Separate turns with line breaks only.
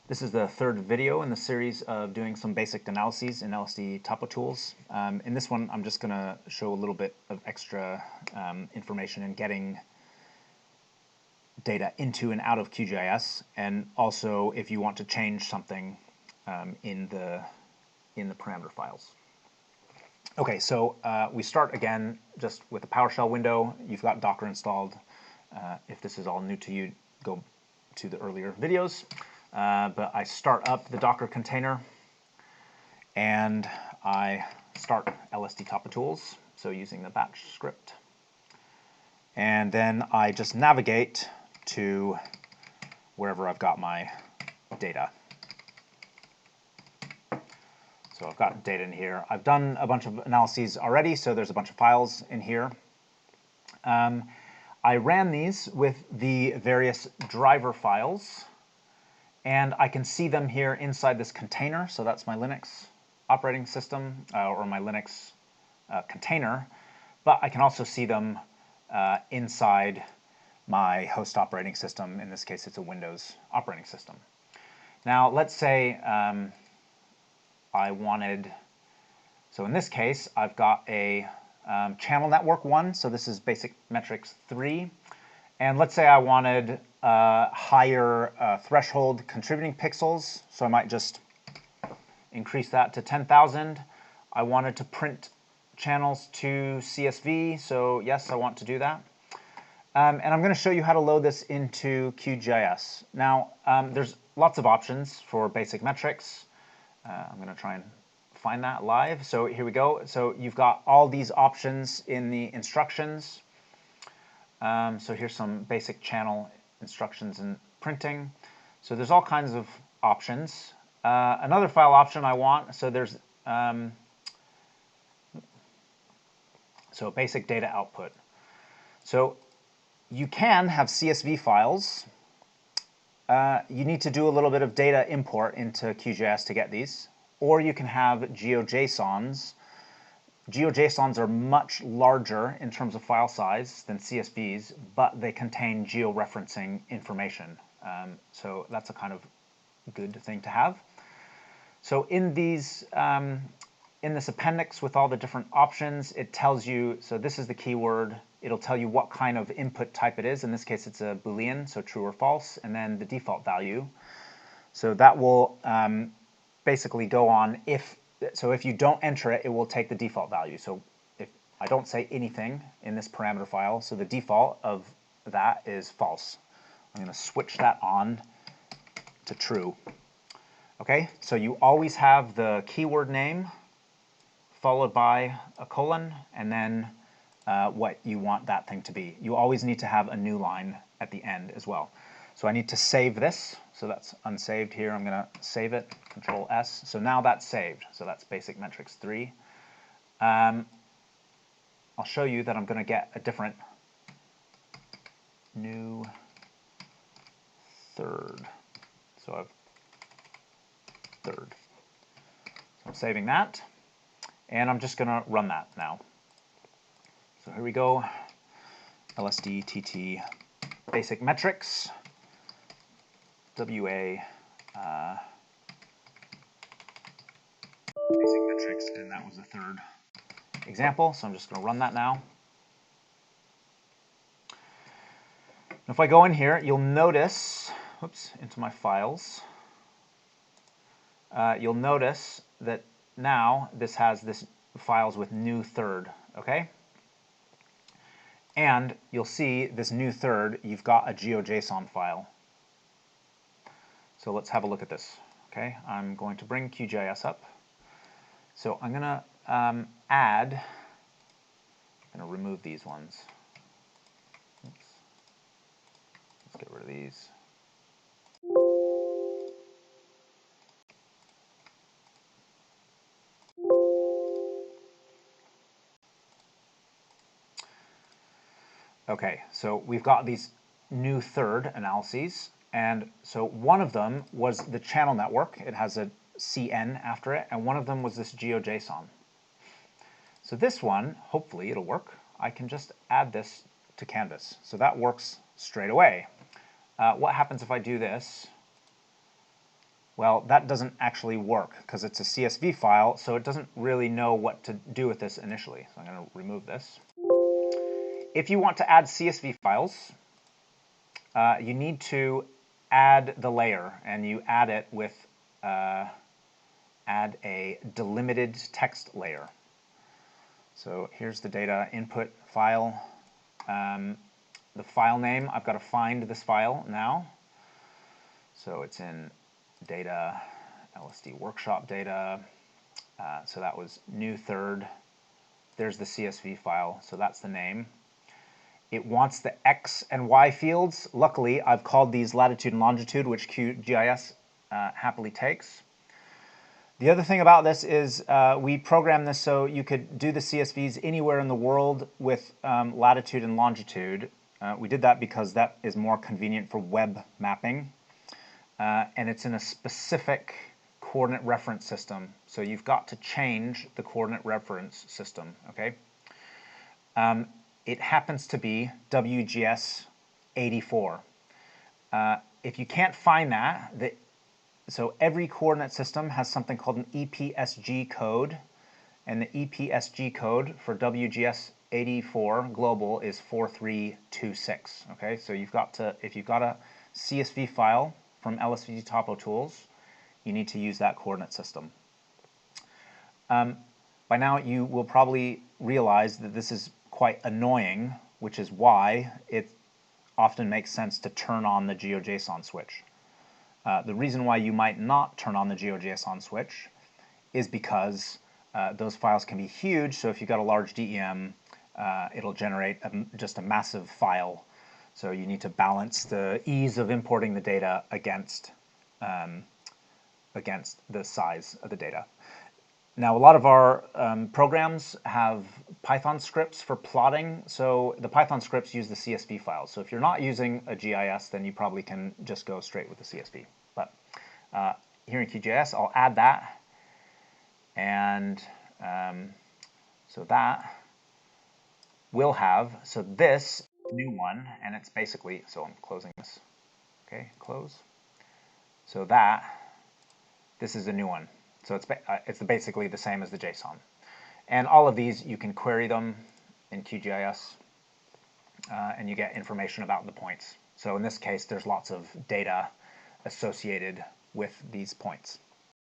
This is the third video in the series of doing some basic analyses in LSDTopoTools. In this one, I'm just going to show a little bit of extra information in getting data into and out of QGIS, and also if you want to change something in the parameter files. Okay, so we start again just with a PowerShell window. You've got Docker installed. If this is all new to you, go to the earlier videos. But I start up the Docker container and I start LSDTopoTools, so using the batch script. And then I just navigate to wherever I've got my data. So I've got data in here. I've done a bunch of analyses already, so there's a bunch of files in here. I ran these with the various driver files, and I can see them here inside this container. So that's my Linux operating system, or my Linux container. But I can also see them inside my host operating system. In this case, it's a Windows operating system. Now, let's say I wanted, so in this case, I've got a channel network 1, so this is basic metrics 3. And let's say I wanted higher threshold contributing pixels, so I might just increase that to 10,000. I wanted to print channels to CSV, so yes, I want to do that. And I'm going to show you how to load this into QGIS. Now, there's lots of options for basic metrics. I'm going to try and find that live. So here we go. So you've got all these options in the instructions. So here's some basic channel instructions and printing. So there's all kinds of options. Another file option I want, so there's so basic data output. So you can have CSV files. You need to do a little bit of data import into QGIS to get these, or you can have GeoJSONs. GeoJSONs are much larger in terms of file size than CSVs, but they contain georeferencing information. So that's a kind of good thing to have. So in these, in this appendix with all the different options, it tells you, so this is the keyword, it'll tell you what kind of input type it is. In this case, it's a Boolean, so true or false, and then the default value. So that will basically go on if you don't enter it, it will take the default value. So if I don't say anything in this parameter file, so the default of that is false. I'm going to switch that on to true. Okay, so you always have the keyword name followed by a colon, and then what you want that thing to be. You always need to have a new line at the end as well. So I need to save this. So that's unsaved here. I'm going to save it, Control S. So now that's saved. So that's basic metrics 3. I'll show you that I'm going to get a different new third. So I've third. So I'm saving that. And I'm just going to run that now. So here we go. LSDTT basic metrics. WA basic metrics, and that was the third example, so I'm just going to run that now. If I go in here, you'll notice, oops, into my files, you'll notice that now this has this files with new third, okay? And you'll see this new third, you've got a GeoJSON file. So let's have a look at this. Okay, I'm going to bring QGIS up. So I'm going to I'm going to remove these ones. Oops. Let's get rid of these. Okay, so we've got these new third analyses. And so one of them was the channel network. It has a CN after it, and one of them was this GeoJSON. So this one, hopefully it'll work. I can just add this to Canvas. So that works straight away. What happens if I do this? Well, that doesn't actually work because it's a CSV file, so it doesn't really know what to do with this initially. So I'm going to remove this. If you want to add CSV files, you need to add the layer, and you add it with add a delimited text layer. So here's the data input file. The file name, I've got to find this file now. So it's in data, LSD workshop data. So that was new third. There's the CSV file, so that's the name. It wants the X and Y fields. Luckily, I've called these latitude and longitude, which QGIS happily takes. The other thing about this is we programmed this so you could do the CSVs anywhere in the world with latitude and longitude. We did that because that is more convenient for web mapping. And it's in a specific coordinate reference system. So you've got to change the coordinate reference system, okay? It happens to be WGS 84. If you can't find that, so every coordinate system has something called an EPSG code, and the EPSG code for WGS 84 global is 4326. Okay, so you've got to, if you've got a CSV file from LSDTopoTools, you need to use that coordinate system. By now you will probably realize that this is quite annoying, which is why it often makes sense to turn on the GeoJSON switch. The reason why you might not turn on the GeoJSON switch is because those files can be huge, so if you've got a large DEM, it'll generate just a massive file. So you need to balance the ease of importing the data against the size of the data. Now, a lot of our programs have Python scripts for plotting, so the Python scripts use the CSV files. So if you're not using a GIS, then you probably can just go straight with the CSV. But here in QGIS, I'll add that, and so that will have, so this new one, and it's basically, so I'm closing this, okay, close. So this is a new one. So it's basically the same as the JSON. And all of these, you can query them in QGIS, and you get information about the points. So in this case, there's lots of data associated with these points.